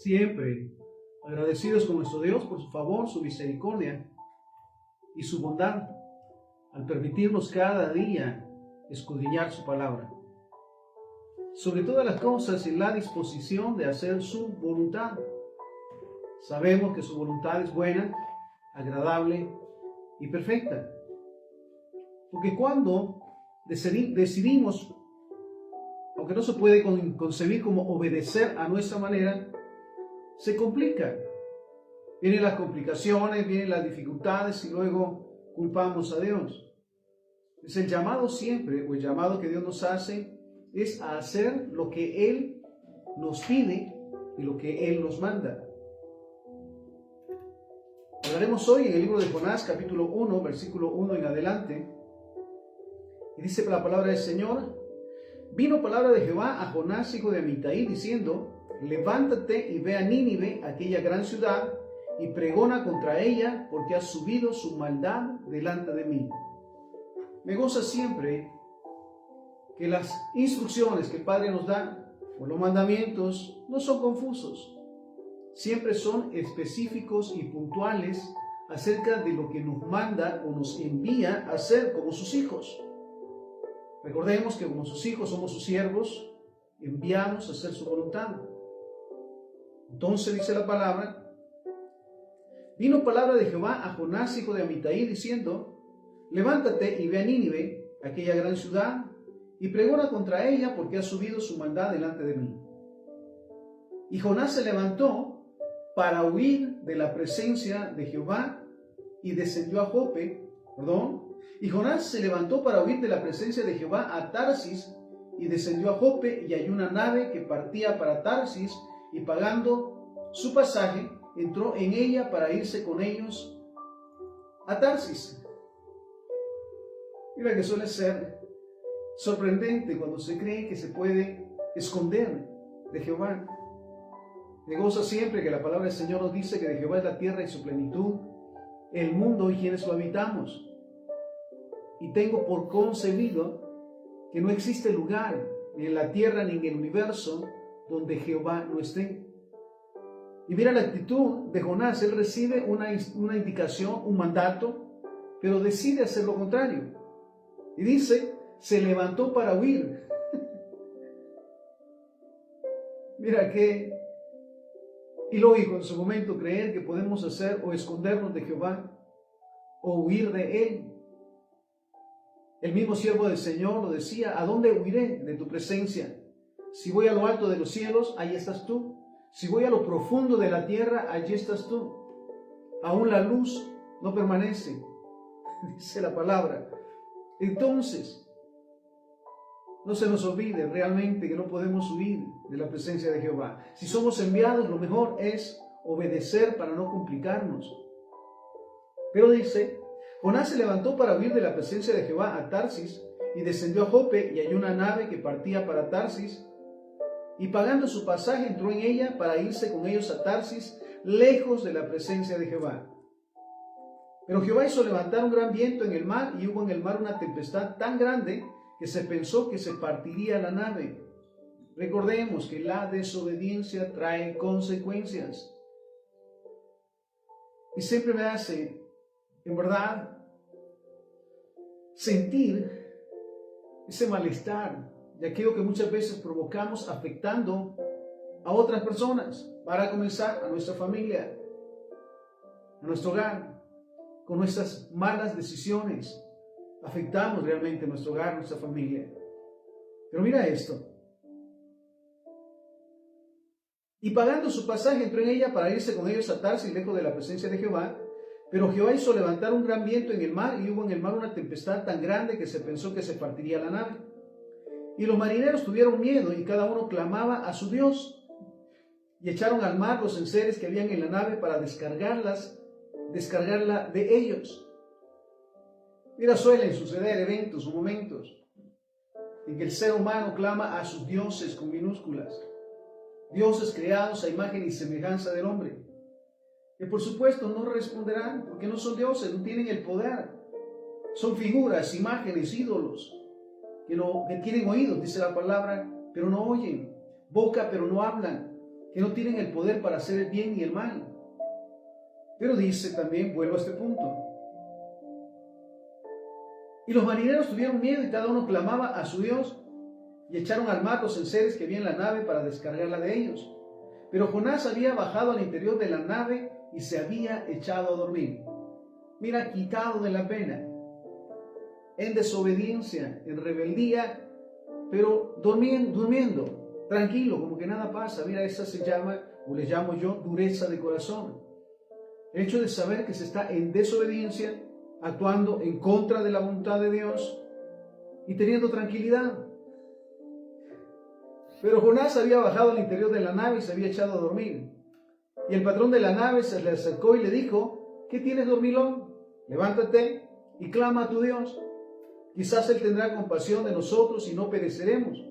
siempre agradecidos con nuestro Dios por su favor, su misericordia y su bondad al permitirnos cada día escudriñar su palabra. Sobre todas las cosas, en la disposición de hacer su voluntad. Sabemos que su voluntad es buena, agradable y perfecta. Porque cuando decidimos, aunque no se puede concebir como obedecer a nuestra manera, se complica. Vienen las complicaciones, vienen las dificultades y luego culpamos a Dios. Es el llamado siempre, o el llamado que Dios nos hace, es a hacer lo que Él nos pide y lo que Él nos manda. Hablaremos hoy en el libro de Jonás, capítulo 1, versículo 1 en adelante. Y dice la palabra del Señor: vino palabra de Jehová a Jonás, hijo de Amitai, diciendo: levántate y ve a Nínive, aquella gran ciudad, y pregona contra ella, porque ha subido su maldad delante de mí. Me goza siempre que las instrucciones que el Padre nos da, o los mandamientos, no son confusos. Siempre son específicos y puntuales acerca de lo que nos manda o nos envía a hacer como sus hijos. Recordemos que como sus hijos somos sus siervos, enviados a hacer su voluntad. Entonces dice la palabra: vino palabra de Jehová a Jonás, hijo de Amitai, diciendo: levántate y ve a Nínive, aquella gran ciudad, y pregona contra ella, porque ha subido su maldad delante de mí. Y Jonás se levantó para huir de la presencia de Jehová y descendió a Jope, Y Jonás se levantó para huir de la presencia de Jehová a Tarsis y descendió a Jope, y halló una nave que partía para Tarsis, y pagando su pasaje, entró en ella para irse con ellos a Tarsis. Mira que suele ser sorprendente cuando se cree que se puede esconder de Jehová. Me goza siempre que la palabra del Señor nos dice que de Jehová es la tierra y su plenitud, el mundo y quienes lo habitamos. Y tengo por concebido que no existe lugar, ni en la tierra ni en el universo, donde Jehová no esté. Y mira la actitud de Jonás. Él recibe una indicación, un mandato, pero decide hacer lo contrario. Y dice: se levantó para huir. Mira qué ilógico en su momento creer que podemos hacer o escondernos de Jehová o huir de Él. El mismo siervo del Señor lo decía: ¿a dónde huiré de tu presencia? Si voy a lo alto de los cielos, ahí estás tú. Si voy a lo profundo de la tierra, allí estás tú. Aún la luz no permanece, dice la palabra. Entonces, no se nos olvide realmente que no podemos huir de la presencia de Jehová. Si somos enviados, lo mejor es obedecer para no complicarnos. Pero dice: Jonás se levantó para huir de la presencia de Jehová a Tarsis, y descendió a Jope, y halló una nave que partía para Tarsis, y pagando su pasaje entró en ella para irse con ellos a Tarsis, lejos de la presencia de Jehová. Pero Jehová hizo levantar un gran viento en el mar, y hubo en el mar una tempestad tan grande que se pensó que se partiría la nave. Recordemos que la desobediencia trae consecuencias. Y siempre me hace, en verdad, sentir ese malestar de aquello que muchas veces provocamos afectando a otras personas. Para comenzar, a nuestra familia, a nuestro hogar. Con nuestras malas decisiones afectamos realmente nuestro hogar, nuestra familia. Pero mira esto: y pagando su pasaje entró en ella para irse con ellos a Tarsis, lejos de la presencia de Jehová. Pero Jehová hizo levantar un gran viento en el mar, y hubo en el mar una tempestad tan grande que se pensó que se partiría la nave. Y los marineros tuvieron miedo, y cada uno clamaba a su Dios. Y echaron al mar los enseres que habían en la nave para descargarla de ellos. Mira, suelen suceder eventos o momentos en que el ser humano clama a sus dioses con minúsculas, dioses creados a imagen y semejanza del hombre, que por supuesto no responderán porque no son dioses, no tienen el poder. Son figuras, imágenes, ídolos que tienen oídos, dice la palabra, pero no oyen, boca, pero no hablan, que no tienen el poder para hacer el bien y el mal. Pero dice también, vuelvo a este punto, y los marineros tuvieron miedo y cada uno clamaba a su Dios y echaron al mar los enseres que había en la nave para descargarla de ellos. Pero Jonás había bajado al interior de la nave y se había echado a dormir. Mira, quitado de la pena, en desobediencia, en rebeldía, pero durmiendo, tranquilo, como que nada pasa. Mira, esa se llama, o le llamo yo, dureza de corazón. El hecho de saber que se está en desobediencia, actuando en contra de la voluntad de Dios y teniendo tranquilidad. Pero Jonás había bajado al interior de la nave y se había echado a dormir. Y el patrón de la nave se le acercó y le dijo: ¿qué tienes, dormilón? Levántate y clama a tu Dios. Quizás Él tendrá compasión de nosotros y no pereceremos.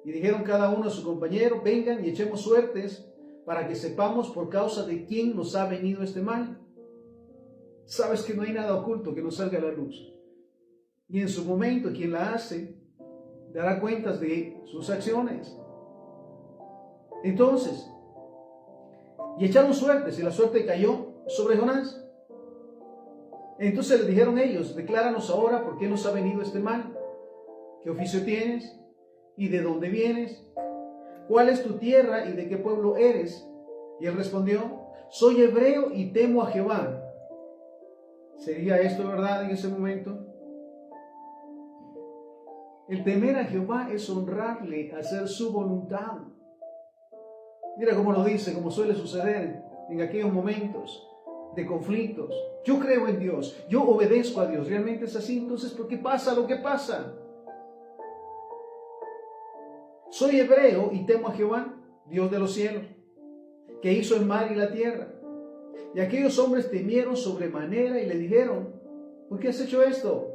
Y dijeron cada uno a su compañero: vengan y echemos suertes para que sepamos por causa de quién nos ha venido este mal. Sabes que no hay nada oculto que nos salga a la luz. Y en su momento quien la hace dará cuentas de sus acciones. Entonces, y echaron suertes y la suerte cayó sobre Jonás. Entonces le dijeron ellos: decláranos ahora por qué nos ha venido este mal. ¿Qué oficio tienes? ¿Y de dónde vienes? ¿Cuál es tu tierra y de qué pueblo eres? Y él respondió: soy hebreo y temo a Jehová. ¿Sería esto verdad en ese momento? El temer a Jehová es honrarle, hacer su voluntad. Mira cómo lo dice, como suele suceder en aquellos momentos de conflictos. Yo creo en Dios, yo obedezco a Dios. ¿Realmente es así? Entonces, ¿por qué pasa lo que pasa? Soy hebreo y temo a Jehová, Dios de los cielos, que hizo el mar y la tierra. Y aquellos hombres temieron sobremanera y le dijeron: ¿por qué has hecho esto?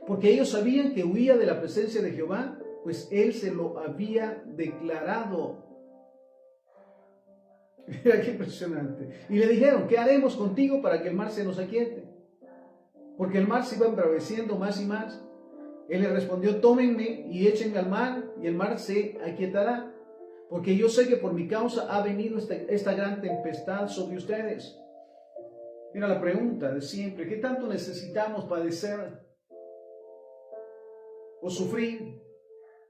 Porque ellos sabían que huía de la presencia de Jehová, pues Él se lo había declarado. Mira qué impresionante. Y le dijeron: ¿qué haremos contigo para que el mar se nos aquiete? Porque el mar se iba embraveciendo más y más. Él le respondió: tómenme y échenme al mar, y el mar se aquietará. Porque yo sé que por mi causa ha venido esta gran tempestad sobre ustedes. Mira la pregunta de siempre: ¿qué tanto necesitamos padecer o sufrir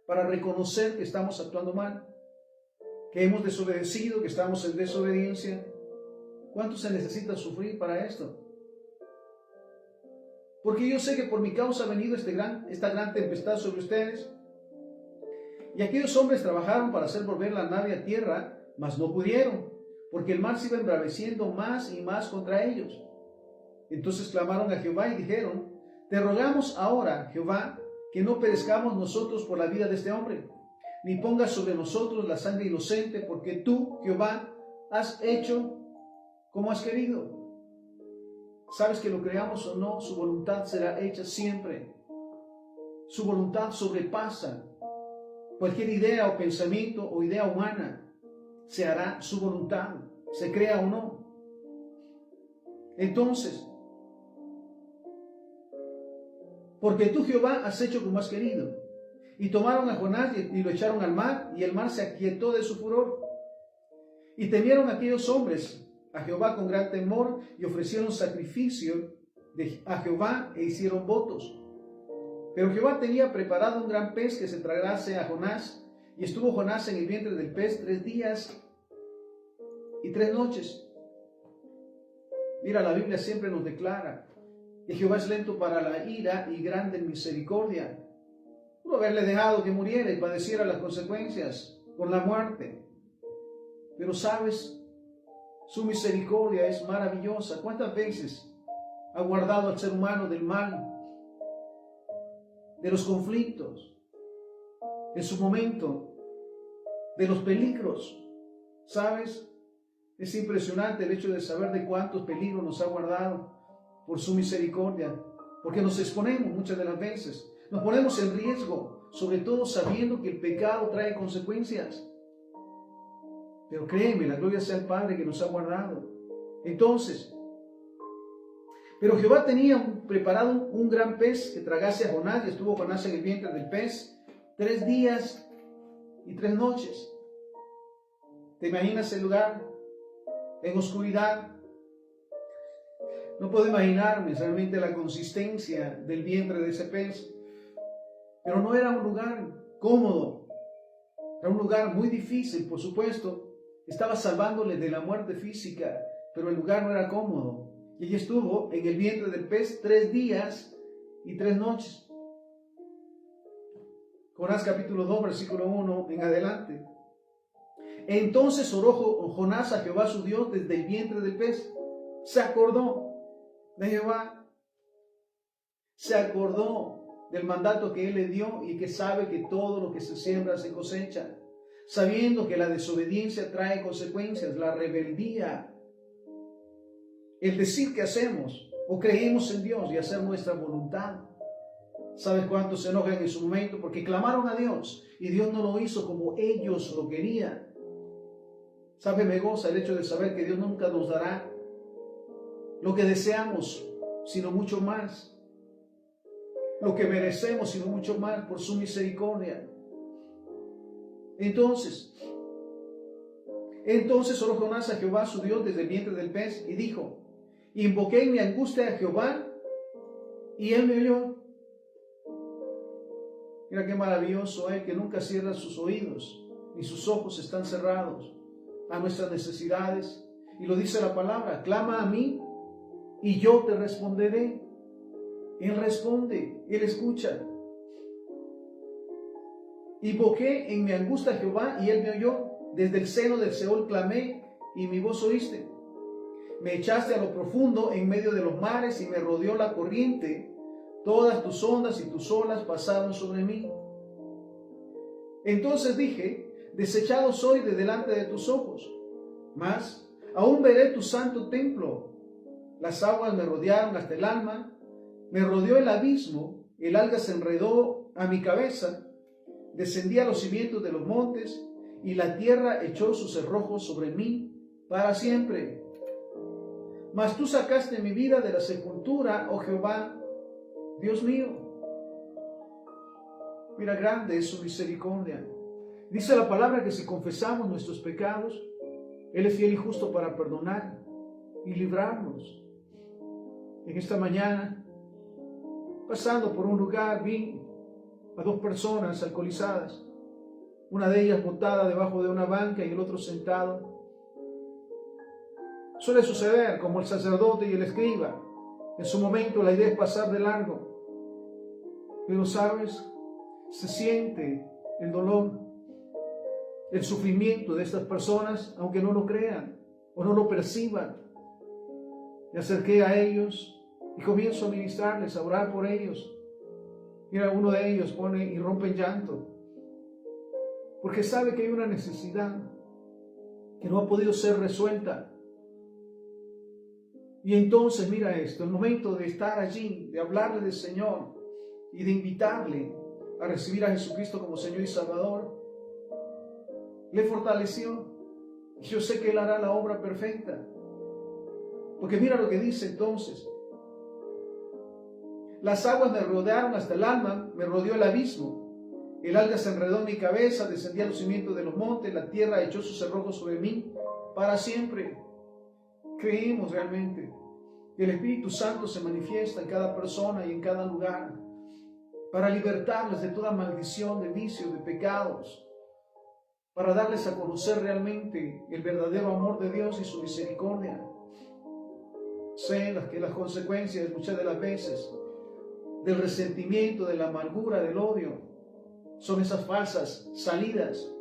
para reconocer que estamos actuando mal, que hemos desobedecido, que estamos en desobediencia? ¿Cuánto se necesita sufrir para esto? Porque yo sé que por mi causa ha venido esta gran tempestad sobre ustedes. Y aquellos hombres trabajaron para hacer volver la nave a tierra, mas no pudieron, porque el mar se iba embraveciendo más y más contra ellos. Entonces clamaron a Jehová y dijeron: te rogamos ahora, Jehová, que no perezcamos nosotros por la vida de este hombre, ni pongas sobre nosotros la sangre inocente, porque tú, Jehová, has hecho como has querido. Sabes que lo creamos o no, su voluntad será hecha siempre. Su voluntad sobrepasa cualquier idea o pensamiento o idea humana. Se hará su voluntad, se crea o no. Entonces, porque tú, Jehová, has hecho como has querido. Y tomaron a Jonás y lo echaron al mar, y el mar se aquietó de su furor. Y temieron aquellos hombres a Jehová con gran temor, y ofrecieron sacrificio a Jehová e hicieron votos. Pero Jehová tenía preparado un gran pez que se tragase a Jonás, y estuvo Jonás en el vientre del pez 3 días y 3 noches. Mira, la Biblia siempre nos declara que Jehová es lento para la ira y grande en misericordia. Pudo haberle dejado que muriera y padeciera las consecuencias con la muerte. Pero sabes, su misericordia es maravillosa. ¿Cuántas veces ha guardado al ser humano del mal, de los conflictos, en su momento, de los peligros? ¿Sabes? Es impresionante el hecho de saber de cuántos peligros nos ha guardado por su misericordia, porque nos exponemos muchas de las veces, nos ponemos en riesgo, sobre todo sabiendo que el pecado trae consecuencias. Pero créeme, la gloria sea al Padre que nos ha guardado. Entonces, pero Jehová tenía preparado un gran pez que tragase a Jonás, y estuvo Jonás en el vientre del pez 3 días y 3 noches. ¿Te imaginas el lugar en oscuridad? No puedo imaginarme realmente la consistencia del vientre de ese pez, pero no era un lugar cómodo, era un lugar muy difícil, por supuesto. Estaba salvándole de la muerte física, pero el lugar no era cómodo. Y ella estuvo en el vientre del pez 3 días y 3 noches. Jonás capítulo 2, versículo 1 en adelante. Entonces oró Jonás a Jehová su Dios desde el vientre del pez. Se acordó de Jehová. Se acordó del mandato que él le dio y que sabe que todo lo que se siembra se cosecha. Sabiendo que la desobediencia trae consecuencias, la rebeldía, el decir que hacemos o creemos en Dios y hacer nuestra voluntad. ¿Sabes cuántos se enojan en su momento? Porque clamaron a Dios y Dios no lo hizo como ellos lo querían. ¿Sabe? Me goza el hecho de saber que Dios nunca nos dará lo que deseamos, sino mucho más. Lo que merecemos, sino mucho más por su misericordia. Entonces oró Jonás a Jehová su Dios desde el vientre del pez y dijo: invoqué en mi angustia a Jehová y él me oyó. Mira qué maravilloso que nunca cierra sus oídos ni sus ojos están cerrados a nuestras necesidades. Y lo dice la palabra: clama a mí y yo te responderé. Él responde, Él escucha. Invoqué en mi angustia a Jehová y él me oyó. Desde el seno del Seol clamé y mi voz oíste. Me echaste a lo profundo en medio de los mares y me rodeó la corriente. Todas tus ondas y tus olas pasaron sobre mí. Entonces dije: desechado soy de delante de tus ojos, mas aún veré tu santo templo. Las aguas me rodearon hasta el alma, me rodeó el abismo, el alga se enredó a mi cabeza. Descendí a los cimientos de los montes, y la tierra echó sus cerrojos sobre mí para siempre. Mas tú sacaste mi vida de la sepultura, oh Jehová, Dios mío. Mira, grande es su misericordia. Dice la palabra que si confesamos nuestros pecados, Él es fiel y justo para perdonar y librarnos. En esta mañana, pasando por un lugar, vi a 2 personas alcoholizadas, una de ellas botada debajo de una banca y el otro sentado. Suele suceder como el sacerdote y el escriba. En su momento la idea es pasar de largo, pero sabes, se siente el dolor, el sufrimiento de estas personas, aunque no lo crean o no lo perciban. Me acerqué a ellos y comienzo a ministrarles, a orar por ellos. Mira, uno de ellos pone y rompe en llanto, porque sabe que hay una necesidad que no ha podido ser resuelta. Y entonces, mira esto, el momento de estar allí, de hablarle del Señor y de invitarle a recibir a Jesucristo como Señor y Salvador, le fortaleció. Y yo sé que Él hará la obra perfecta. Porque mira lo que dice entonces: las aguas me rodearon hasta el alma, me rodeó el abismo. El alga se enredó en mi cabeza, descendí a los cimientos de los montes, la tierra echó sus cerrojos sobre mí para siempre. Creemos realmente que el Espíritu Santo se manifiesta en cada persona y en cada lugar para libertarles de toda maldición, de vicios, de pecados, para darles a conocer realmente el verdadero amor de Dios y su misericordia. Sé que las consecuencias muchas de las veces del resentimiento, de la amargura, del odio, son esas falsas salidas,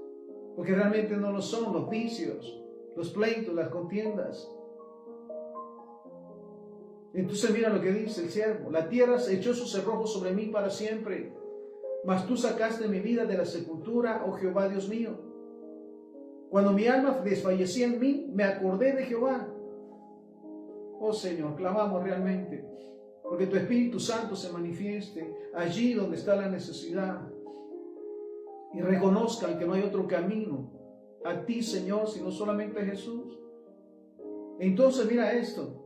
porque realmente no lo son, los vicios, los pleitos, las contiendas. Entonces mira lo que dice el siervo: la tierra se echó sus cerrojos sobre mí para siempre, mas tú sacaste mi vida de la sepultura, oh Jehová Dios mío. Cuando mi alma desfallecía en mí, me acordé de Jehová. Oh Señor, clamamos realmente, porque tu Espíritu Santo se manifieste allí donde está la necesidad y reconozcan que no hay otro camino a ti, Señor, sino solamente a Jesús. Entonces mira esto: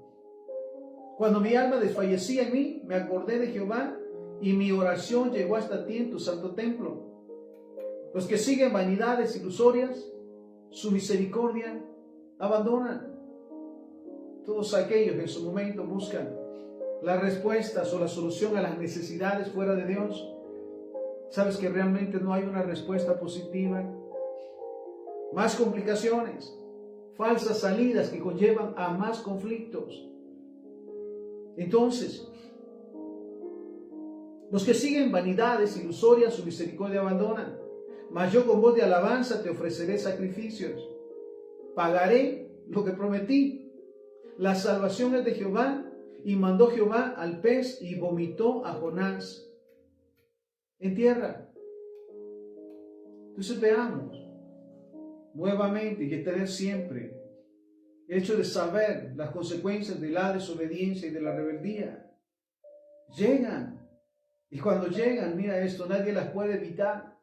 cuando mi alma desfallecía en mí, me acordé de Jehová y mi oración llegó hasta ti en tu santo templo. Los que siguen vanidades ilusorias su misericordia abandonan. Todos aquellos que en su momento buscan las respuestas o la solución a las necesidades fuera de Dios, sabes que realmente no hay una respuesta positiva. Más complicaciones, falsas salidas que conllevan a más conflictos. Entonces, los que siguen vanidades ilusorias su misericordia abandonan. Mas yo con voz de alabanza te ofreceré sacrificios. Pagaré lo que prometí. La salvación es de Jehová. Y mandó Jehová al pez y vomitó a Jonás en tierra. Entonces veamos nuevamente y que tener siempre el hecho de saber las consecuencias de la desobediencia y de la rebeldía. Llegan. Y cuando llegan, mira esto, nadie las puede evitar.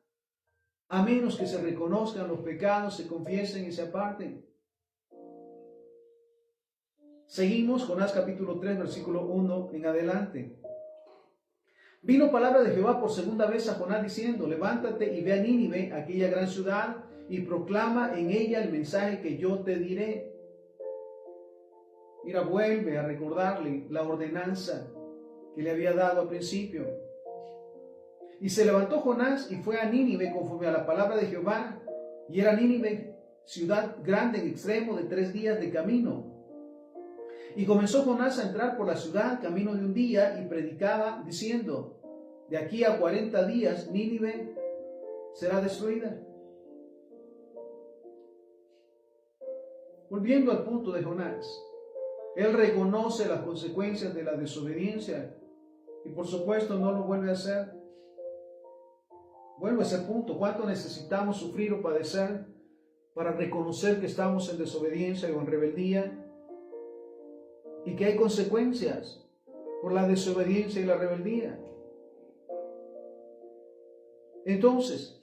A menos que se reconozcan los pecados, se confiesen y se aparten. Seguimos, Jonás capítulo 3, versículo 1 en adelante. Vino palabra de Jehová por segunda vez a Jonás diciendo, levántate y ve a Nínive, aquella gran ciudad, y proclama en ella el mensaje que yo te diré. Mira, vuelve a recordarle la ordenanza que le había dado al principio. Y se levantó Jonás y fue a Nínive conforme a la palabra de Jehová. Y era Nínive ciudad grande en extremo de 3 días de camino. Y comenzó Jonás a entrar por la ciudad camino de un día y predicaba diciendo, de aquí a 40 días Nínive será destruida. Volviendo al punto de Jonás, él reconoce las consecuencias de la desobediencia y por supuesto no lo vuelve a hacer. Vuelvo a ese punto, ¿cuánto necesitamos sufrir o padecer para reconocer que estamos en desobediencia o en rebeldía? Y que hay consecuencias por la desobediencia y la rebeldía. Entonces,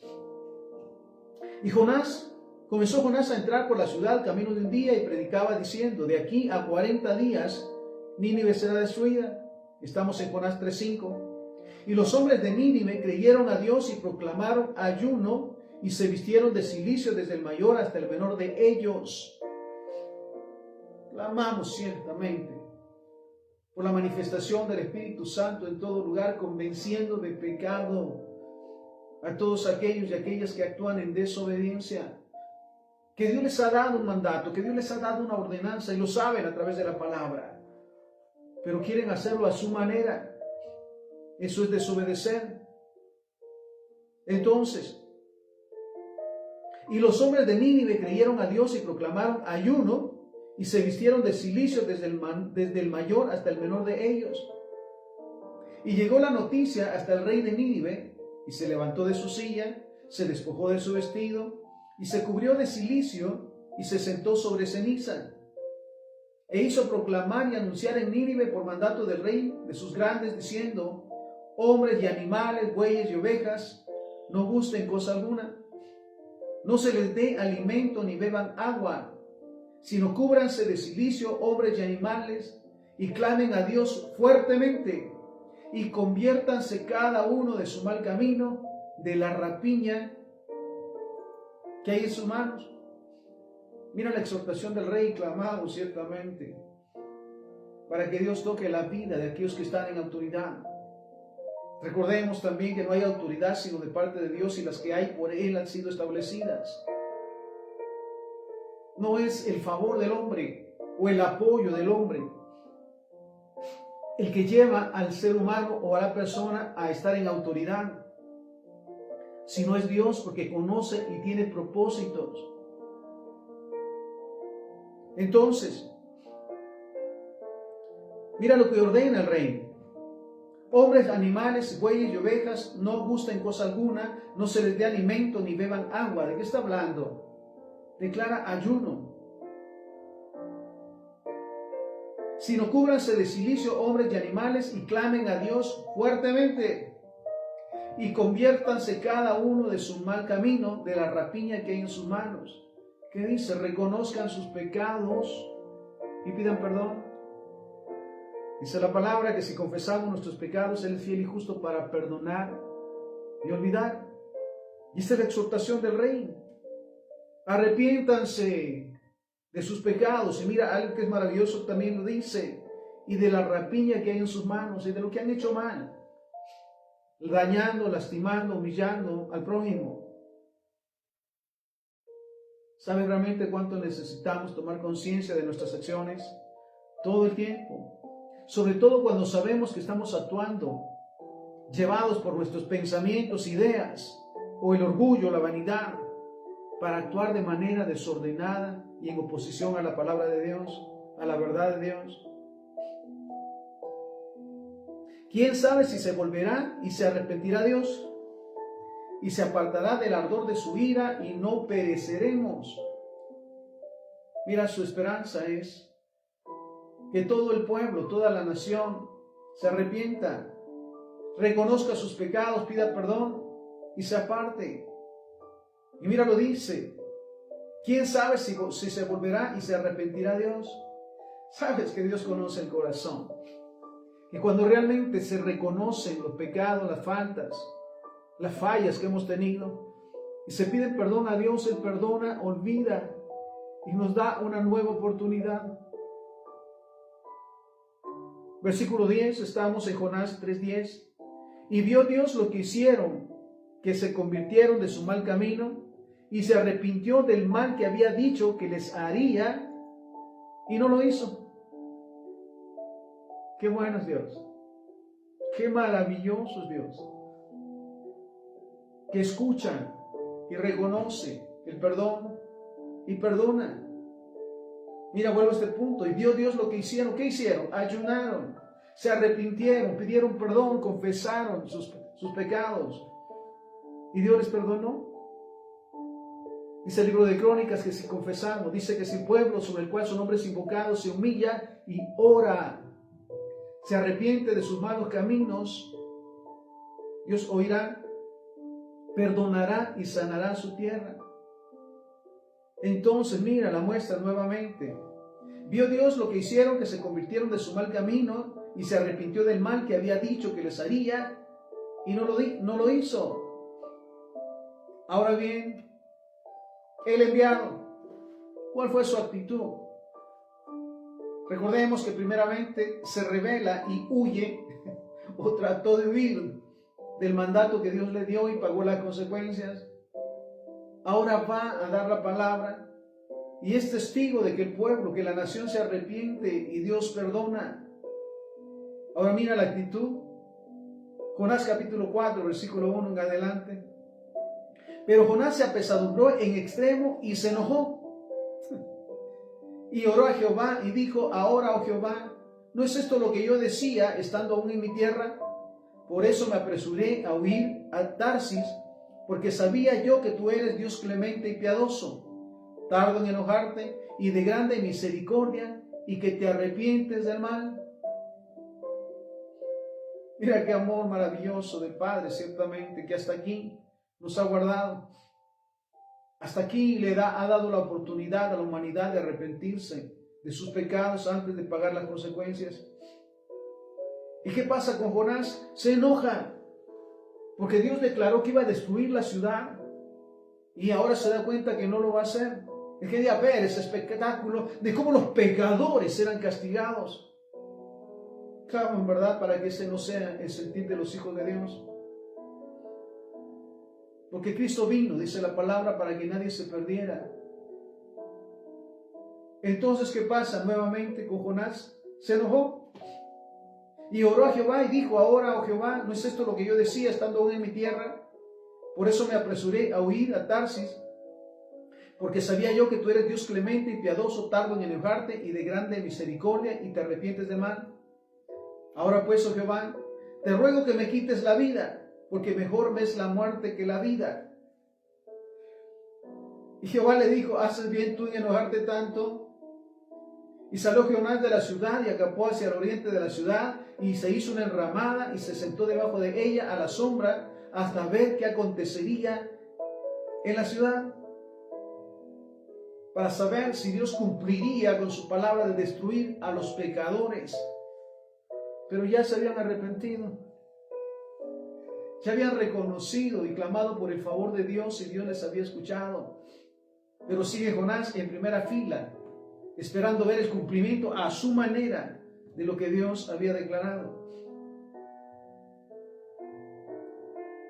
comenzó Jonás a entrar por la ciudad camino de un día y predicaba diciendo, de aquí a 40 días Nínive será destruida. Estamos en Jonás 3:5. Y los hombres de Nínive creyeron a Dios y proclamaron ayuno y se vistieron de cilicio desde el mayor hasta el menor de ellos. Clamamos ciertamente por la manifestación del Espíritu Santo en todo lugar, convenciendo de pecado a todos aquellos y aquellas que actúan en desobediencia. Que Dios les ha dado un mandato, que Dios les ha dado una ordenanza y lo saben a través de la palabra, pero quieren hacerlo a su manera. Eso es desobedecer. Entonces, y los hombres de Nínive creyeron a Dios y proclamaron ayuno y se vistieron de cilicio desde el mayor hasta el menor de ellos. Y llegó la noticia hasta el rey de Nínive y se levantó de su silla, se despojó de su vestido y se cubrió de cilicio y se sentó sobre ceniza. E hizo proclamar y anunciar en Nínive por mandato del rey de sus grandes diciendo, hombres y animales, bueyes y ovejas, no gusten cosa alguna. No se les dé alimento ni beban agua, sino cúbranse de cilicio hombres y animales y clamen a Dios fuertemente y conviértanse cada uno de su mal camino, de la rapiña que hay en sus manos. Mira la exhortación del rey, clamamos ciertamente para que Dios toque la vida de aquellos que están en autoridad. Recordemos también que no hay autoridad sino de parte de Dios y las que hay por Él han sido establecidas. No es el favor del hombre o el apoyo del hombre el que lleva al ser humano o a la persona a estar en autoridad, sino es Dios, porque conoce y tiene propósitos. Entonces, mira lo que ordena el rey. Hombres, animales, bueyes y ovejas no gusten cosa alguna, no se les dé alimento ni beban agua. ¿De qué está hablando? Declara ayuno. Sino cúbranse de cilicio hombres y animales y clamen a Dios fuertemente. Y conviértanse cada uno de su mal camino, de la rapiña que hay en sus manos. ¿Qué dice? Reconozcan sus pecados y pidan perdón. Dice la palabra que si confesamos nuestros pecados, Él es fiel y justo para perdonar y olvidar. Y esta es la exhortación del rey. Arrepiéntanse de sus pecados. Y mira, algo que es maravilloso también lo dice. Y de la rapiña que hay en sus manos y de lo que han hecho mal. Dañando, lastimando, humillando al prójimo. ¿Saben realmente cuánto necesitamos tomar conciencia de nuestras acciones? Todo el tiempo. Sobre todo cuando sabemos que estamos actuando llevados por nuestros pensamientos, ideas, o el orgullo, la vanidad, para actuar de manera desordenada y en oposición a la palabra de Dios, a la verdad de Dios. ¿Quién sabe si se volverá y se arrepentirá Dios? Y se apartará del ardor de su ira y no pereceremos. Mira, su esperanza es que todo el pueblo, toda la nación se arrepienta, reconozca sus pecados, pida perdón y se aparte. Y mira, lo dice. ¿Quién sabe si se volverá y se arrepentirá Dios? Sabes que Dios conoce el corazón. Y cuando realmente se reconocen los pecados, las faltas, las fallas que hemos tenido, y se pide perdón a Dios, Él perdona, olvida y nos da una nueva oportunidad. Versículo 10, estamos en Jonás 3:10. Y vio Dios lo que hicieron, que se convirtieron de su mal camino, y se arrepintió del mal que había dicho que les haría, y no lo hizo. Qué bueno es Dios. Qué maravilloso es Dios. Que escucha y reconoce el perdón y perdona. Mira, vuelvo a este punto. Y vio Dios lo que hicieron. ¿Qué hicieron? Ayunaron, se arrepintieron, pidieron perdón, confesaron sus pecados. Y Dios les perdonó. Dice el libro de Crónicas que si confesamos, dice que si el pueblo sobre el cual su nombre es invocado se humilla y ora, se arrepiente de sus malos caminos, Dios oirá, perdonará y sanará su tierra. Entonces, mira, la muestra nuevamente. Vio Dios lo que hicieron, que se convirtieron de su mal camino y se arrepintió del mal que había dicho que les haría y no lo hizo. Ahora bien, el enviado, ¿cuál fue su actitud? Recordemos que primeramente se rebela y huye o trató de huir del mandato que Dios le dio y pagó las consecuencias. Ahora va a dar la palabra y es testigo de que el pueblo, que la nación se arrepiente y Dios perdona. Ahora mira la actitud. Jonás capítulo 4, versículo 1 en adelante. Pero Jonás se apesadumbró en extremo y se enojó. Y oró a Jehová y dijo: ahora, oh Jehová, ¿no es esto lo que yo decía estando aún en mi tierra? Por eso me apresuré a huir a Tarsis, porque sabía yo que tú eres Dios clemente y piadoso, tardo en enojarte y de grande misericordia, y que te arrepientes del mal. Mira qué amor maravilloso del Padre, ciertamente, que hasta aquí nos ha guardado. Hasta aquí ha dado la oportunidad a la humanidad de arrepentirse de sus pecados antes de pagar las consecuencias. ¿Y qué pasa con Jonás? Se enoja porque Dios declaró que iba a destruir la ciudad y ahora se da cuenta que no lo va a hacer. Él quería ver ese espectáculo de cómo los pecadores eran castigados. Claro, en verdad, para que ese no sea el sentir de los hijos de Dios. Porque Cristo vino, dice la palabra, para que nadie se perdiera. Entonces, ¿qué pasa nuevamente con Jonás? Se enojó y oró a Jehová y dijo: ahora, oh Jehová, ¿no es esto lo que yo decía estando aún en mi tierra? Por eso me apresuré a huir a Tarsis, porque sabía yo que tú eres Dios clemente y piadoso, tardo en enojarte y de grande misericordia, y te arrepientes de mal. Ahora pues, oh Jehová, te ruego que me quites la vida, porque mejor me es la muerte que la vida. Y Jehová le dijo: ¿haces bien tú en enojarte tanto? Y salió Jonás de la ciudad y acampó hacia el oriente de la ciudad, y se hizo una enramada y se sentó debajo de ella a la sombra hasta ver qué acontecería en la ciudad, para saber si Dios cumpliría con su palabra de destruir a los pecadores. Pero ya se habían arrepentido. Ya habían reconocido y clamado por el favor de Dios y Dios les había escuchado. Pero sigue Jonás en primera fila, esperando ver el cumplimiento a su manera de lo que Dios había declarado.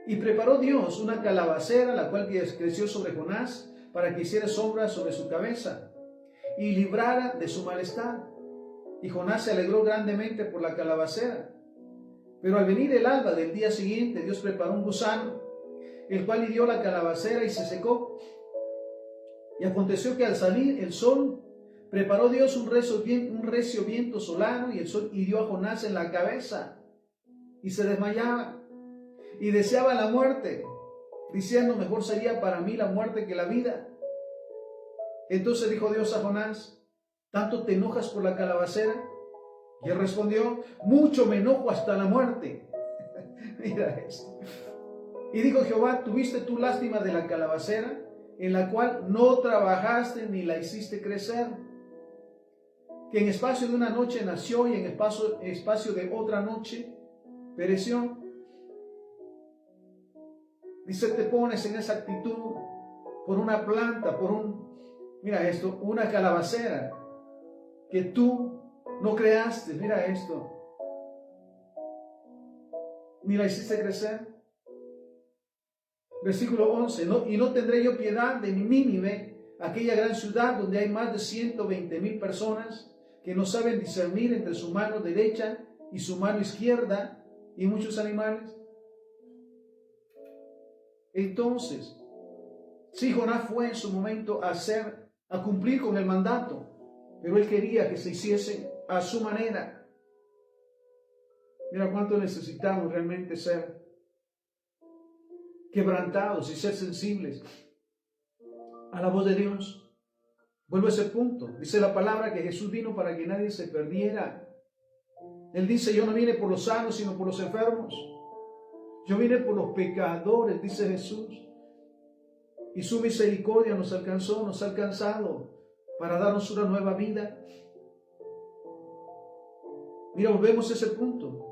Y preparó Dios una calabacera, la cual creció sobre Jonás, para que hiciera sombra sobre su cabeza y librara de su malestar. Y Jonás se alegró grandemente por la calabacera. Pero al venir el alba del día siguiente, Dios preparó un gusano, el cual hirió la calabacera y se secó. Y aconteció que al salir el sol, preparó Dios un recio viento solano, y el sol hirió a Jonás en la cabeza, y se desmayaba, y deseaba la muerte, diciendo: mejor sería para mí la muerte que la vida. Entonces dijo Dios a Jonás: ¿tanto te enojas por la calabacera? Y él respondió: mucho me enojo hasta la muerte. Mira esto. Y dijo Jehová: ¿tuviste tú lástima de la calabacera, en la cual no trabajaste ni la hiciste crecer? Que en espacio de una noche nació y en espacio de otra noche pereció. Dice, te pones en esa actitud por una planta, mira esto, una calabacera que tú no creaste, mira esto, ni la hiciste crecer. Versículo 11, y no tendré yo piedad de Nínive, aquella gran ciudad donde hay más de 120,000 personas que no saben discernir entre su mano derecha y su mano izquierda, y muchos animales. Entonces, sí, Jonás fue en su momento a cumplir con el mandato, pero él quería que se hiciese a su manera. Mira cuánto necesitamos realmente ser quebrantados y ser sensibles a la voz de Dios. Vuelvo a ese punto. Dice la palabra que Jesús vino para que nadie se perdiera. Él dice: yo no vine por los sanos, sino por los enfermos. Yo vine por los pecadores, dice Jesús. Y su misericordia nos alcanzó, nos ha alcanzado para darnos una nueva vida. Mira, volvemos a ese punto.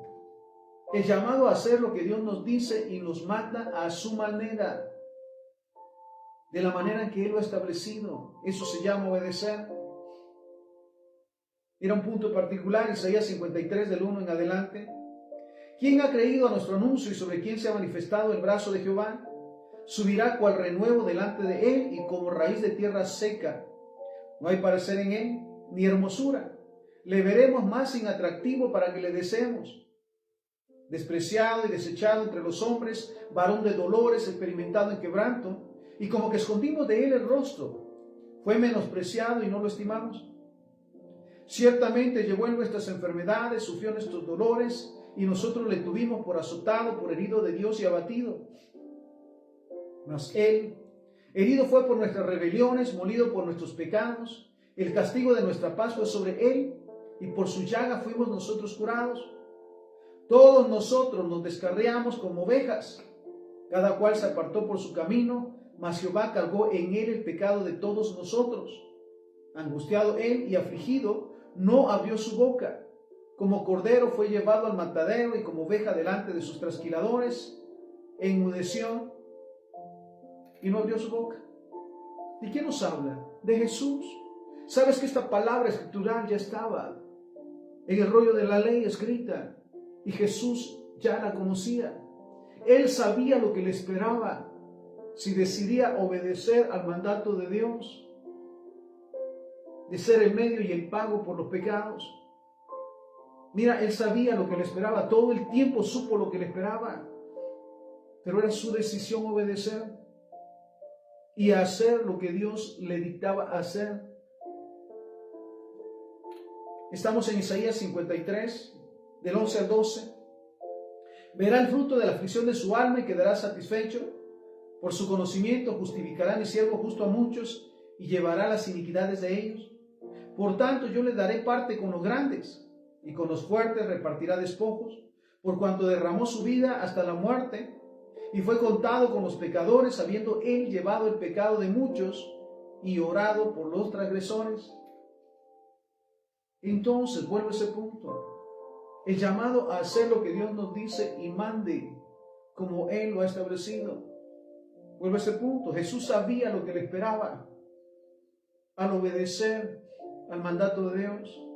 El llamado a hacer lo que Dios nos dice y nos manda a su manera, de la manera en que Él lo ha establecido. Eso se llama obedecer. Mira un punto particular, Isaías 53, del 1 en adelante. ¿Quién ha creído a nuestro anuncio y sobre quién se ha manifestado el brazo de Jehová? Subirá cual renuevo delante de él y como raíz de tierra seca. No hay parecer en él, ni hermosura. Le veremos más inatractivo para que le deseemos. Despreciado y desechado entre los hombres, varón de dolores, experimentado en quebranto, y como que escondimos de él el rostro. Fue menospreciado y no lo estimamos. Ciertamente llevó en nuestras enfermedades, sufrió nuestros dolores, y nosotros le tuvimos por azotado, por herido de Dios y abatido. Mas él, herido fue por nuestras rebeliones, molido por nuestros pecados. El castigo de nuestra paz fue sobre él, y por su llaga fuimos nosotros curados. Todos nosotros nos descarriamos como ovejas, cada cual se apartó por su camino, mas Jehová cargó en él el pecado de todos nosotros. Angustiado él y afligido, no abrió su boca. Como cordero fue llevado al matadero, y como oveja delante de sus trasquiladores, enmudeció y no abrió su boca. ¿De quién nos habla? De Jesús. ¿Sabes que esta palabra escritural ya estaba en el rollo de la ley escrita? Y Jesús ya la conocía. Él sabía lo que le esperaba si decidía obedecer al mandato de Dios, de ser el medio y el pago por los pecados. Mira, él sabía lo que le esperaba, todo el tiempo supo lo que le esperaba, pero era su decisión obedecer y hacer lo que Dios le dictaba hacer. Estamos en Isaías 53, del 11 al 12. Verá el fruto de la aflicción de su alma y quedará satisfecho. Por su conocimiento justificará mi siervo justo a muchos y llevará las iniquidades de ellos. Por tanto, yo le daré parte con los grandes, y con los fuertes repartirá despojos, por cuanto derramó su vida hasta la muerte, y fue contado con los pecadores, habiendo él llevado el pecado de muchos y orado por los transgresores. Entonces, vuelvo a ese punto. El llamado a hacer lo que Dios nos dice y mande, como Él lo ha establecido. Vuelvo a ese punto. Jesús sabía lo que le esperaba. al obedecer al mandato de Dios.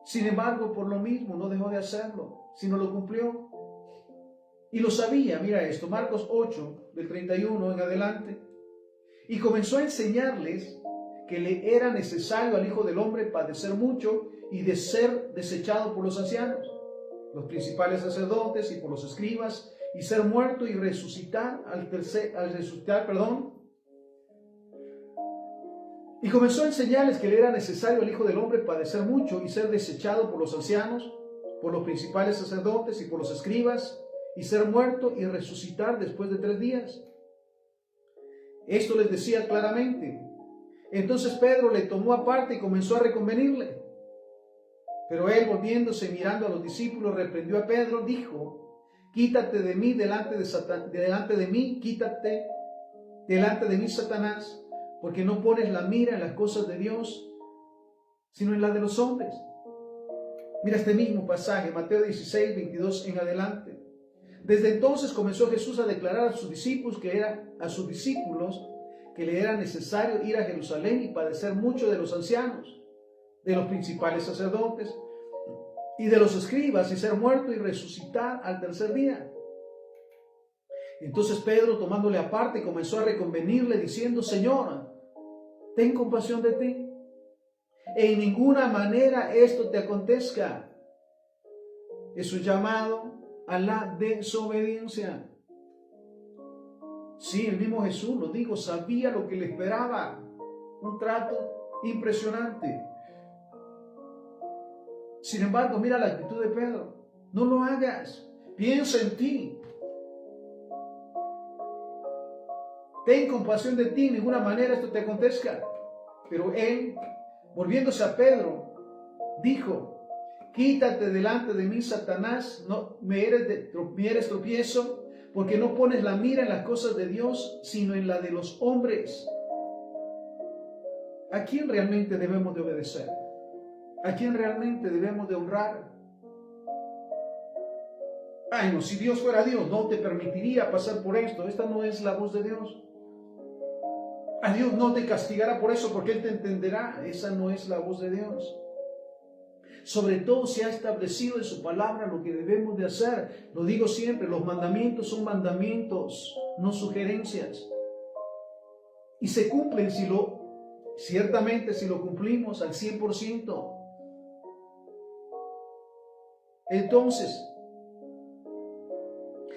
Sin embargo, por lo mismo, no dejó de hacerlo, sino lo cumplió. Y lo sabía, mira esto, Marcos 8, del 31 en adelante. Y comenzó a enseñarles que le era necesario al Hijo del Hombre padecer mucho y de ser desechado por los ancianos, los principales sacerdotes y por los escribas, y ser muerto y resucitar Y comenzó a enseñarles que le era necesario al Hijo del Hombre padecer mucho y ser desechado por los ancianos, por los principales sacerdotes y por los escribas, y ser muerto y resucitar después de 3 días. Esto les decía claramente. Entonces Pedro le tomó aparte y comenzó a reconvenirle. Pero él, volviéndose y mirando a los discípulos, reprendió a Pedro, dijo: quítate de mí, delante de mí, Satanás, porque no pones la mira en las cosas de Dios, sino en las de los hombres. Mira este mismo pasaje, Mateo 16, 22 en adelante. Desde entonces comenzó Jesús a declarar a sus discípulos que le era necesario ir a Jerusalén y padecer mucho de los ancianos, de los principales sacerdotes y de los escribas, y ser muerto y resucitar al 3er día. Entonces Pedro, tomándole aparte, comenzó a reconvenirle diciendo: Señor, ten compasión de ti. En ninguna manera esto te acontezca. Es un llamado a la desobediencia. Sí, el mismo Jesús, lo digo, sabía lo que le esperaba. Un trato impresionante. Sin embargo, mira la actitud de Pedro. No lo hagas. Piensa en ti. Ten compasión de ti. En ninguna manera esto te acontezca. Pero él, volviéndose a Pedro, dijo: quítate delante de mí, Satanás, no me eres tropiezo, porque no pones la mira en las cosas de Dios, sino en la de los hombres. ¿A quién realmente debemos de obedecer? ¿A quién realmente debemos de honrar? Ay, no, si Dios fuera Dios, no te permitiría pasar por esto. Esta no es la voz de Dios. A Dios no te castigará por eso, porque Él te entenderá. Esa no es la voz de Dios. Sobre todo se ha establecido en su palabra lo que debemos de hacer. Lo digo siempre, los mandamientos son mandamientos, no sugerencias. Y se cumplen ciertamente si lo cumplimos al 100%.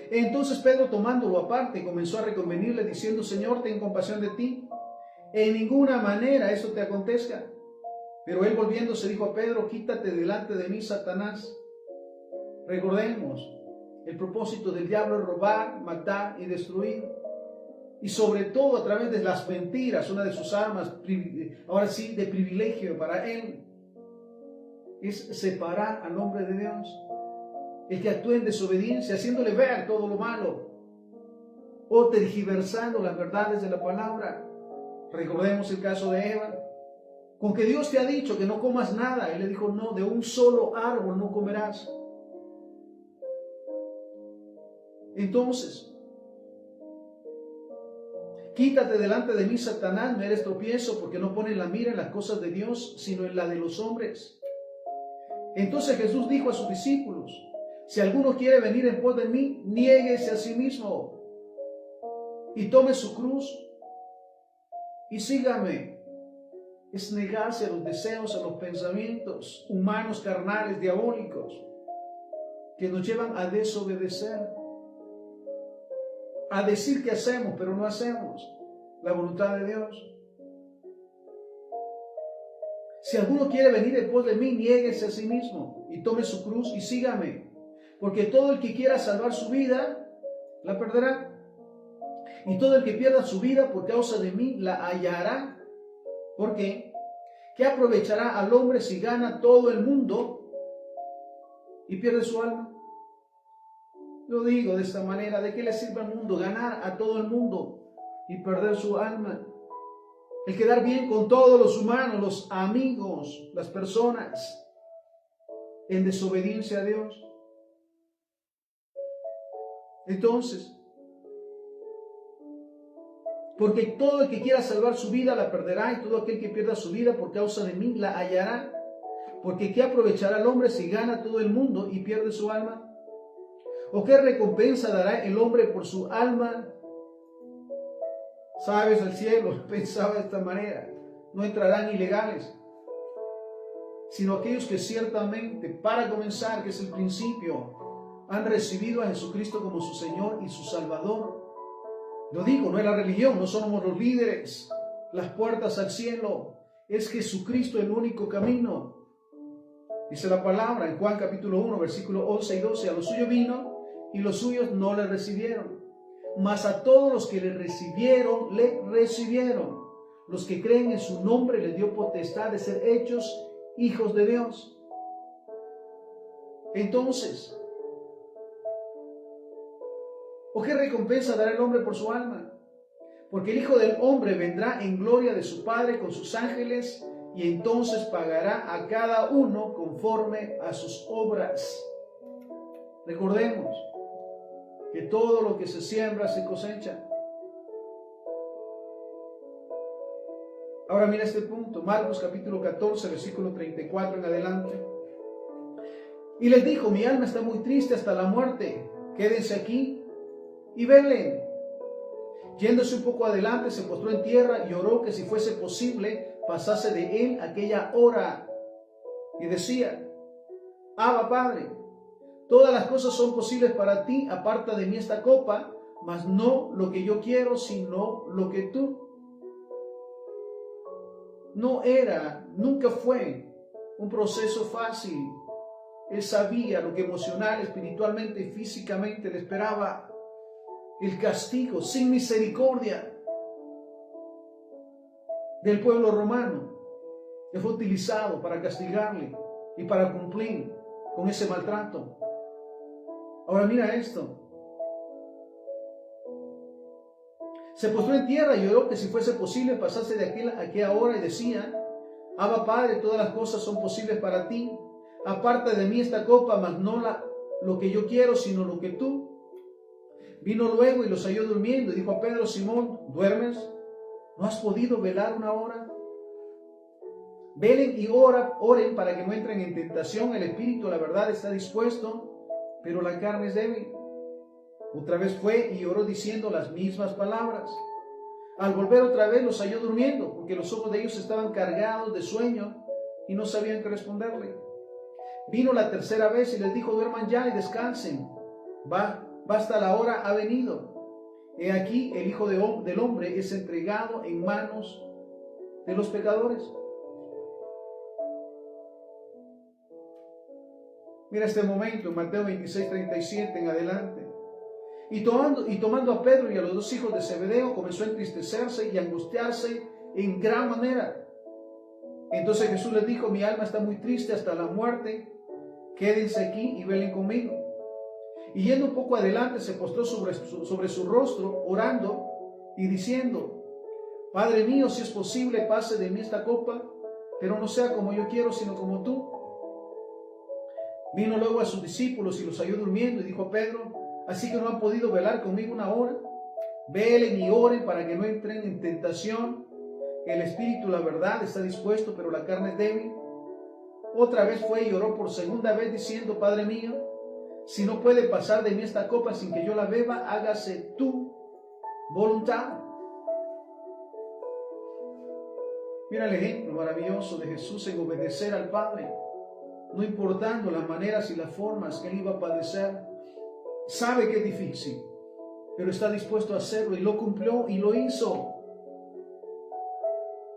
Entonces Pedro, tomándolo aparte, comenzó a reconvenirle diciendo: Señor, ten compasión de ti. En ninguna manera eso te acontezca. Pero él, volviéndose, dijo a Pedro: quítate delante de mí, Satanás. Recordemos, el propósito del diablo es robar, matar y destruir. Y sobre todo a través de las mentiras, una de sus armas, ahora sí, de privilegio para él, es separar al hombre de Dios. El que actúe en desobediencia, haciéndole ver todo lo malo, o tergiversando las verdades de la palabra. Recordemos el caso de Eva. Con que Dios te ha dicho que no comas nada, Él le dijo: no, de un solo árbol no comerás. Entonces, quítate delante de mí, Satanás, me eres tropiezo, porque no pones la mira en las cosas de Dios, sino en la de los hombres. Entonces Jesús dijo a sus discípulos: si alguno quiere venir en pos de mí, niéguese a sí mismo y tome su cruz y sígame. Es negarse a los deseos, a los pensamientos humanos, carnales, diabólicos, que nos llevan a desobedecer, a decir que hacemos, pero no hacemos la voluntad de Dios. Si alguno quiere venir en pos de mí, niéguese a sí mismo y tome su cruz y sígame. Porque todo el que quiera salvar su vida, la perderá. Y todo el que pierda su vida por causa de mí, la hallará. ¿Por qué? ¿Qué aprovechará al hombre si gana todo el mundo y pierde su alma? Lo digo de esta manera: ¿de qué le sirve al mundo ganar a todo el mundo y perder su alma? El quedar bien con todos los humanos, los amigos, las personas, en desobediencia a Dios. Entonces, Porque todo el que quiera salvar su vida la perderá, y todo aquel que pierda su vida por causa de mí la hallará. Porque ¿qué aprovechará el hombre si gana todo el mundo y pierde su alma? ¿O qué recompensa dará el hombre por su alma? Sabes, el cielo pensaba de esta manera: no entrarán ilegales, sino aquellos que ciertamente, para comenzar, que es el principio, han recibido a Jesucristo como su Señor y su Salvador. Lo digo, no es la religión, no somos los líderes, las puertas al cielo, es Jesucristo el único camino. Dice la palabra en Juan capítulo 1, versículos 11 y 12, a los suyos vino y los suyos no le recibieron. Mas a todos los que le recibieron, le recibieron. Los que creen en su nombre les dio potestad de ser hechos hijos de Dios. Entonces, ¿o qué recompensa dará el hombre por su alma? Porque el Hijo del Hombre vendrá en gloria de su Padre con sus ángeles, y entonces pagará a cada uno conforme a sus obras. Recordemos que todo lo que se siembra se cosecha. Ahora mira este punto, Marcos capítulo 14, versículo 34 en adelante. Y les dijo: mi alma está muy triste hasta la muerte, quédense aquí y velen. Yéndose un poco adelante, se postró en tierra y oró que si fuese posible pasase de él aquella hora. Y decía: Abba, Padre, todas las cosas son posibles para ti, aparta de mí esta copa, mas no lo que yo quiero, sino lo que tú. Nunca fue un proceso fácil. Él sabía lo que emocional, espiritualmente y físicamente le esperaba. El castigo sin misericordia del pueblo romano, que fue utilizado para castigarle y para cumplir con ese maltrato. Ahora mira esto. Se postró en tierra y oró que si fuese posible pasase de aquella hora, y decía: Abba, Padre, todas las cosas son posibles para ti. Aparta de mí esta copa, mas no lo que yo quiero, sino lo que tú. Vino luego y los halló durmiendo, y dijo a Pedro: Simón, ¿duermes? ¿No has podido velar una hora? Velen y oren para que no entren en tentación. El espíritu, la verdad, está dispuesto, pero la carne es débil. Otra vez fue y oró diciendo las mismas palabras. Al volver otra vez los halló durmiendo, porque los ojos de ellos estaban cargados de sueño y no sabían qué responderle. Vino la tercera vez y les dijo: duerman ya y descansen. Basta, la hora ha venido. He aquí, el Hijo del Hombre es entregado en manos de los pecadores. Mira este momento en Mateo 26, 37 en adelante. Y tomando a Pedro y a los dos hijos de Zebedeo, comenzó a entristecerse y a angustiarse en gran manera. Entonces Jesús les dijo: mi alma está muy triste hasta la muerte, quédense aquí y velen conmigo. Y yendo un poco adelante, se postró sobre su rostro, orando y diciendo: Padre mío, si es posible, pase de mí esta copa, pero no sea como yo quiero, sino como tú. Vino luego a sus discípulos y los halló durmiendo, y dijo a Pedro: ¿así que no han podido velar conmigo una hora? Velen y oren para que no entren en tentación. El espíritu, la verdad, está dispuesto, pero la carne es débil. Otra vez fue y oró por segunda vez, diciendo: Padre mío, si no puede pasar de mí esta copa sin que yo la beba, hágase tu voluntad. Mira el ejemplo maravilloso de Jesús en obedecer al Padre, no importando las maneras y las formas que él iba a padecer. Sabe que es difícil, pero está dispuesto a hacerlo, y lo cumplió y lo hizo.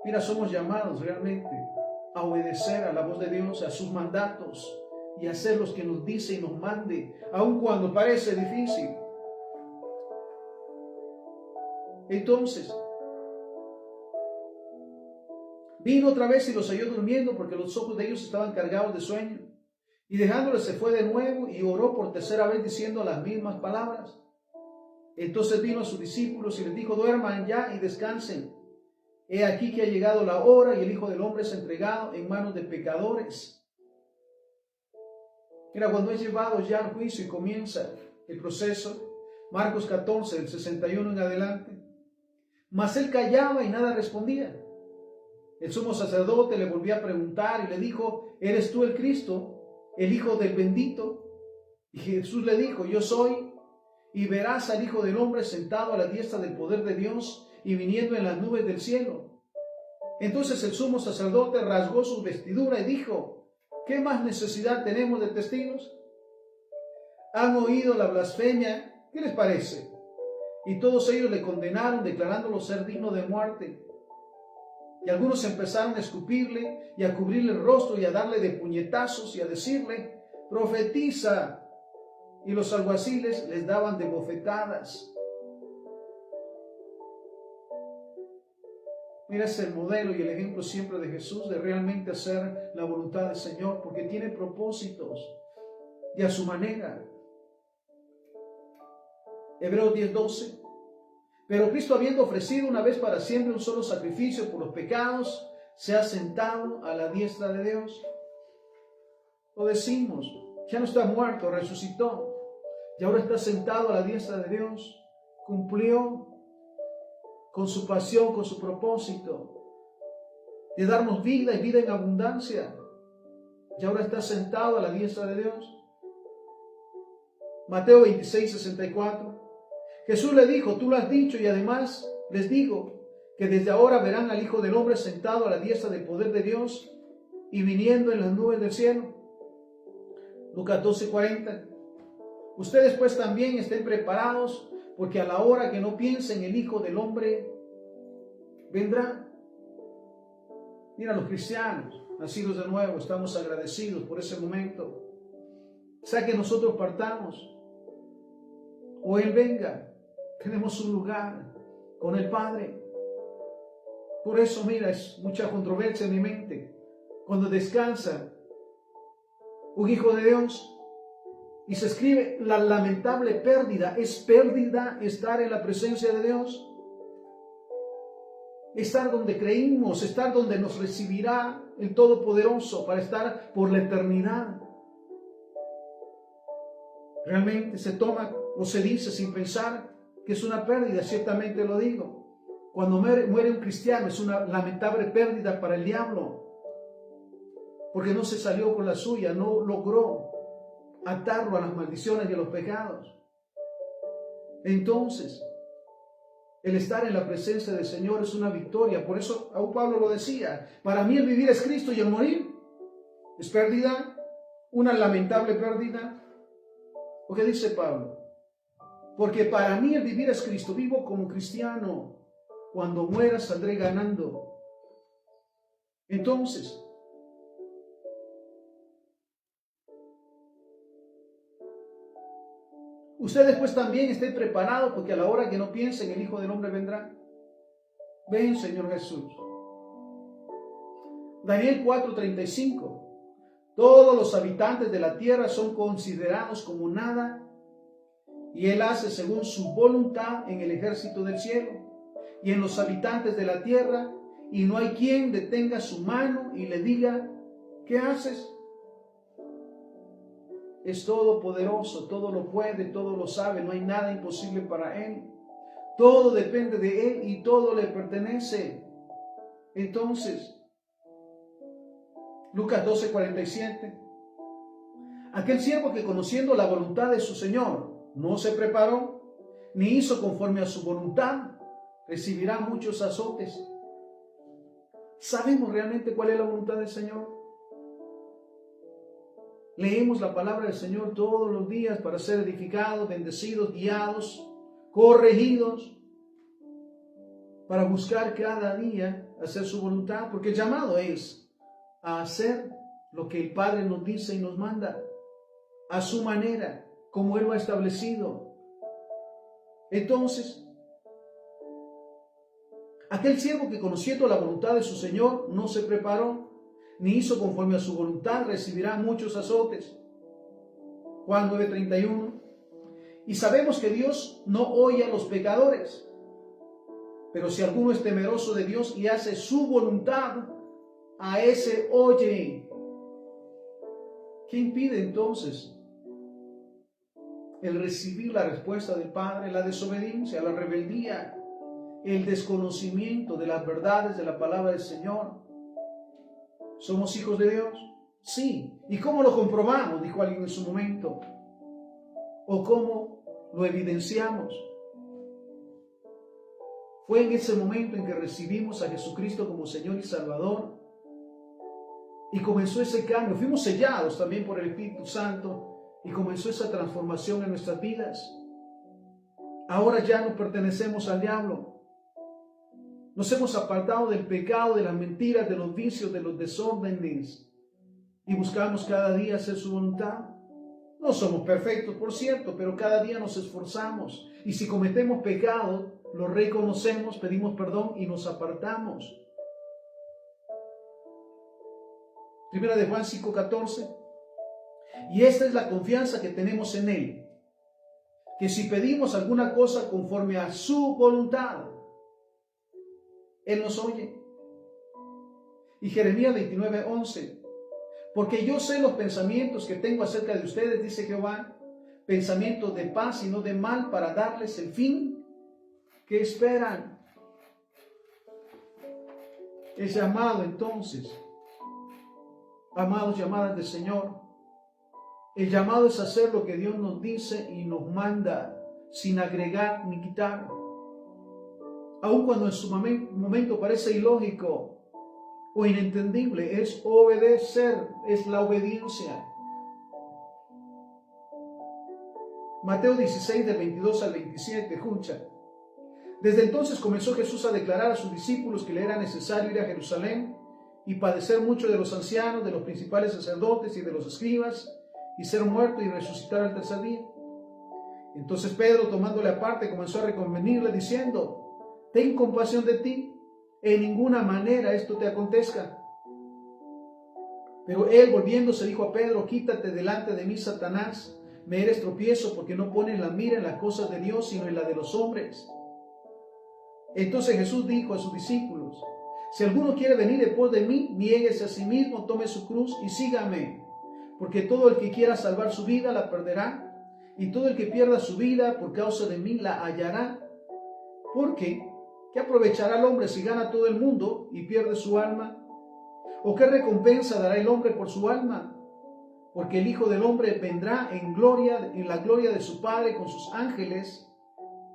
Mira, somos llamados realmente a obedecer a la voz de Dios, a sus mandatos, y hacer los que nos dice y nos mande, aun cuando parece difícil. Entonces, vino otra vez y los halló durmiendo, porque los ojos de ellos estaban cargados de sueño. Y dejándoles se fue de nuevo y oró por tercera vez diciendo las mismas palabras. Entonces vino a sus discípulos y les dijo: duerman ya y descansen. He aquí que ha llegado la hora y el Hijo del Hombre es entregado en manos de pecadores. Mira, cuando es llevado ya al juicio y comienza el proceso, Marcos 14, del 61 en adelante. Mas él callaba y nada respondía. El sumo sacerdote le volvió a preguntar y le dijo: ¿eres tú el Cristo, el Hijo del bendito? Y Jesús le dijo: yo soy. Y verás al Hijo del Hombre sentado a la diestra del poder de Dios y viniendo en las nubes del cielo. Entonces el sumo sacerdote rasgó su vestidura y dijo: ¿qué más necesidad tenemos de testigos? ¿Han oído la blasfemia? ¿Qué les parece? Y todos ellos le condenaron, declarándolo ser digno de muerte. Y algunos empezaron a escupirle y a cubrirle el rostro y a darle de puñetazos y a decirle: profetiza. Y los alguaciles les daban de bofetadas. Mira, es el modelo y el ejemplo siempre de Jesús de realmente hacer la voluntad del Señor, porque tiene propósitos y a su manera. Hebreos 10:12. Pero Cristo, habiendo ofrecido una vez para siempre un solo sacrificio por los pecados, se ha sentado a la diestra de Dios. Lo decimos, ya no está muerto, resucitó, y ahora está sentado a la diestra de Dios. Cumplió con su pasión, con su propósito de darnos vida y vida en abundancia, y ahora está sentado a la diestra de Dios. Mateo 26:64. Jesús le dijo: tú lo has dicho, y además les digo que desde ahora verán al Hijo del Hombre sentado a la diestra del poder de Dios y viniendo en las nubes del cielo. Lucas 12:40. Ustedes pues también estén preparados, porque a la hora que no piensen el Hijo del Hombre vendrá. Mira, los cristianos nacidos de nuevo estamos agradecidos por ese momento. Sea que nosotros partamos o Él venga, tenemos un lugar con el Padre. Por eso, mira, es mucha controversia en mi mente. Cuando descansa un hijo de Dios y se escribe la lamentable pérdida, es pérdida estar en la presencia de Dios. Estar donde creímos, estar donde nos recibirá el Todopoderoso para estar por la eternidad. Realmente se toma o se dice sin pensar que es una pérdida, ciertamente lo digo. Cuando muere un cristiano es una lamentable pérdida para el diablo, porque no se salió con la suya, no logró atarlo a las maldiciones y a los pecados. Entonces, el estar en la presencia del Señor es una victoria. Por eso aún Pablo lo decía: para mí el vivir es Cristo y el morir es pérdida, una lamentable pérdida. ¿O qué dice Pablo? Porque para mí el vivir es Cristo, vivo como cristiano. Cuando muera saldré ganando. Entonces, ustedes pues también estén preparados, porque a la hora que no piensen el Hijo del Hombre vendrá. Ven, Señor Jesús. Daniel 4:35. Todos los habitantes de la tierra son considerados como nada, y Él hace según su voluntad en el ejército del cielo y en los habitantes de la tierra, y no hay quien detenga su mano y le diga: ¿qué haces? Es todopoderoso, todo lo puede, todo lo sabe, no hay nada imposible para Él. Todo depende de Él y todo le pertenece. Entonces, Lucas 12:47. Aquel siervo que, conociendo la voluntad de su Señor, no se preparó, ni hizo conforme a su voluntad, recibirá muchos azotes. ¿Sabemos realmente cuál es la voluntad del Señor? Leemos la palabra del Señor todos los días para ser edificados, bendecidos, guiados, corregidos, para buscar cada día hacer su voluntad, porque el llamado es a hacer lo que el Padre nos dice y nos manda, a su manera, como Él lo ha establecido. Entonces, aquel siervo que, conociendo la voluntad de su Señor, no se preparó, ni hizo conforme a su voluntad, recibirá muchos azotes. Juan 9:31. Y sabemos que Dios no oye a los pecadores, pero si alguno es temeroso de Dios y hace su voluntad, a ese oye. ¿Qué impide entonces el recibir la respuesta del Padre? La desobediencia, la rebeldía. el desconocimiento de las verdades de la palabra del Señor. ¿Somos hijos de Dios? Sí. ¿Y cómo lo comprobamos?, dijo alguien en su momento. ¿O cómo lo evidenciamos? Fue en ese momento en que recibimos a Jesucristo como Señor y Salvador y comenzó ese cambio. Fuimos sellados también por el Espíritu Santo y comenzó esa transformación en nuestras vidas. Ahora ya no pertenecemos al diablo. Nos hemos apartado del pecado, de las mentiras, de los vicios, de los desórdenes y buscamos cada día hacer su voluntad. No somos perfectos, por cierto, pero cada día nos esforzamos. Y si cometemos pecado, lo reconocemos, pedimos perdón y nos apartamos. Primera de Juan 5:14. Y esta es la confianza que tenemos en Él, que si pedimos alguna cosa conforme a su voluntad, Él nos oye. Y Jeremías 29:11. Porque yo sé los pensamientos que tengo acerca de ustedes, dice Jehová, pensamientos de paz y no de mal, para darles el fin que esperan. Es llamado entonces, amados y amadas del Señor, el llamado es hacer lo que Dios nos dice y nos manda, sin agregar ni quitar. Aun cuando en su momento parece ilógico o inentendible, es obedecer, es la obediencia. Mateo 16, del 22 al 27, escucha. Desde entonces comenzó Jesús a declarar a sus discípulos que le era necesario ir a Jerusalén y padecer mucho de los ancianos, de los principales sacerdotes y de los escribas, y ser muerto y resucitar al tercer día. Entonces Pedro, tomándole aparte, comenzó a reconvenirle diciendo: ten compasión de ti, en ninguna manera esto te acontezca. Pero él, volviéndose, dijo a Pedro: quítate delante de mí, Satanás, me eres tropiezo, porque no pones la mira en las cosas de Dios, sino en la de los hombres. Entonces Jesús dijo a sus discípulos: si alguno quiere venir después de mí, niéguese a sí mismo, tome su cruz y sígame. Porque todo el que quiera salvar su vida la perderá, y todo el que pierda su vida por causa de mí la hallará. Porque ¿qué aprovechará el hombre si gana todo el mundo y pierde su alma? ¿O qué recompensa dará el hombre por su alma? Porque el Hijo del Hombre vendrá en gloria, en la gloria de su Padre con sus ángeles,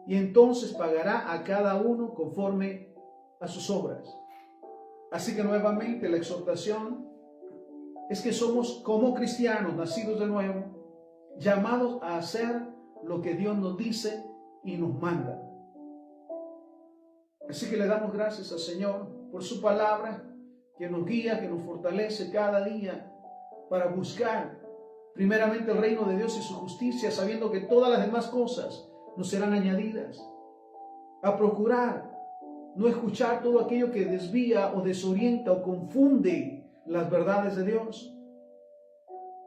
y entonces pagará a cada uno conforme a sus obras. Así que nuevamente la exhortación es que somos, como cristianos nacidos de nuevo, llamados a hacer lo que Dios nos dice y nos manda. Así que le damos gracias al Señor por su palabra, que nos guía, que nos fortalece cada día para buscar primeramente el reino de Dios y su justicia, sabiendo que todas las demás cosas nos serán añadidas. A procurar no escuchar todo aquello que desvía o desorienta o confunde las verdades de Dios,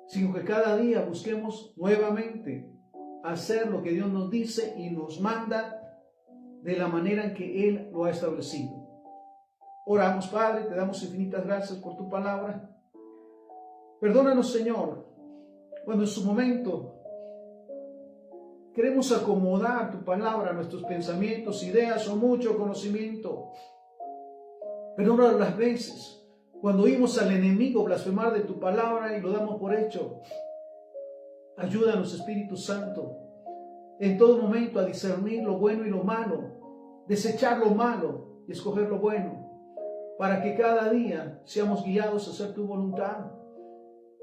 sino que cada día busquemos nuevamente hacer lo que Dios nos dice y nos manda de la manera en que Él lo ha establecido. Oramos, Padre, te damos infinitas gracias por tu palabra. Perdónanos, Señor, cuando en su momento queremos acomodar tu palabra a nuestros pensamientos, ideas o mucho conocimiento. Perdónanos las veces cuando oímos al enemigo blasfemar de tu palabra y lo damos por hecho. Ayúdanos, Espíritu Santo, en todo momento a discernir lo bueno y lo malo, desechar lo malo y escoger lo bueno, para que cada día seamos guiados a hacer tu voluntad.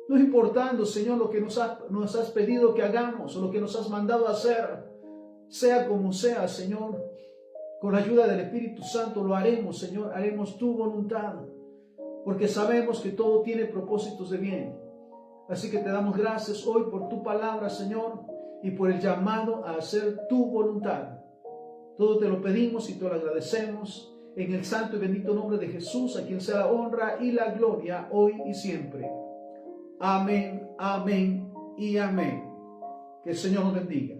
No importando, Señor, lo que nos has pedido que hagamos o lo que nos has mandado a hacer, sea como sea, Señor, con la ayuda del Espíritu Santo lo haremos, Señor, haremos tu voluntad, porque sabemos que todo tiene propósitos de bien. Así que te damos gracias hoy por tu palabra, Señor, y por el llamado a hacer tu voluntad. Todo te lo pedimos y te lo agradecemos en el santo y bendito nombre de Jesús, a quien sea la honra y la gloria hoy y siempre. Amén, amén y amén. Que el Señor nos bendiga.